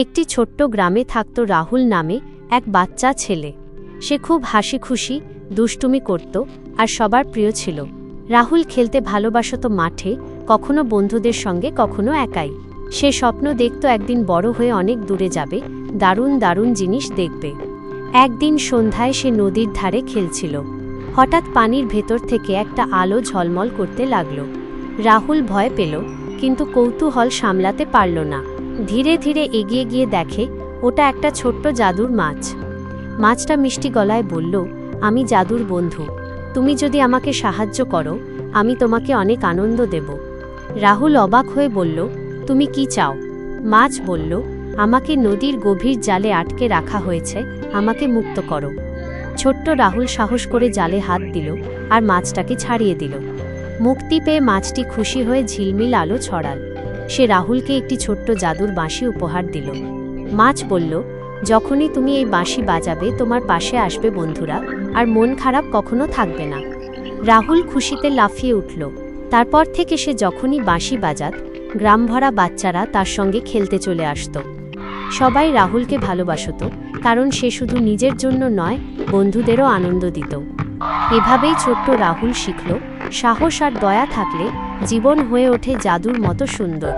একটি ছোট্ট গ্রামে থাকত রাহুল নামে এক বাচ্চা ছেলে। সে খুব হাসি খুশি দুষ্টুমি করত আর সবার প্রিয় ছিল। রাহুল খেলতে ভালোবাসত মাঠে, কখনো বন্ধুদের সঙ্গে, কখনো একাই। সে স্বপ্ন দেখত একদিন বড় হয়ে অনেক দূরে যাবে, দারুণ দারুণ জিনিস দেখবে। একদিন সন্ধ্যায় সে নদীর ধারে খেলছিল। হঠাৎ পানির ভেতর থেকে একটা আলো ঝলমল করতে লাগল। রাহুল ভয় পেল, কিন্তু কৌতূহল সামলাতে পারল না। ধীরে ধীরে এগিয়ে গিয়ে দেখে ওটা একটা ছোট্ট জাদুর মাছ। মাছটা মিষ্টি গলায় বলল, আমি জাদুর বন্ধু, তুমি যদি আমাকে সাহায্য করো আমি তোমাকে অনেক আনন্দ দেব। রাহুল অবাক হয়ে বলল, তুমি কি চাও? মাছ বলল, আমাকে নদীর গভীর জালে আটকে রাখা হয়েছে, আমাকে মুক্ত করো। ছোট্ট রাহুল সাহস করে জালে হাত দিল আর মাছটাকে ছাড়িয়ে দিল। মুক্তি পেয়ে মাছটি খুশি হয়ে ঝিলমিল আলো ছড়াল। সে রাহুলকে একটি ছোট্ট জাদুর বাঁশি উপহার দিল। মাছ বলল, যখনই তুমি এই বাঁশি বাজাবে তোমার পাশে আসবে বন্ধুরা, আর মন খারাপ কখনো থাকবে না। রাহুল খুশিতে লাফিয়ে উঠল। তারপর থেকে সে যখনই বাঁশি বাজাত, গ্রামভরা বাচ্চারা তার সঙ্গে খেলতে চলে আসত। সবাই রাহুলকে ভালোবাসত, কারণ সে শুধু নিজের জন্য নয়, বন্ধুদেরও আনন্দ দিত। এভাবেই ছোট্ট রাহুল শিখল, সাহস আর দয়া থাকলে জীবন হয়ে ওঠে জাদুর মতো সুন্দর।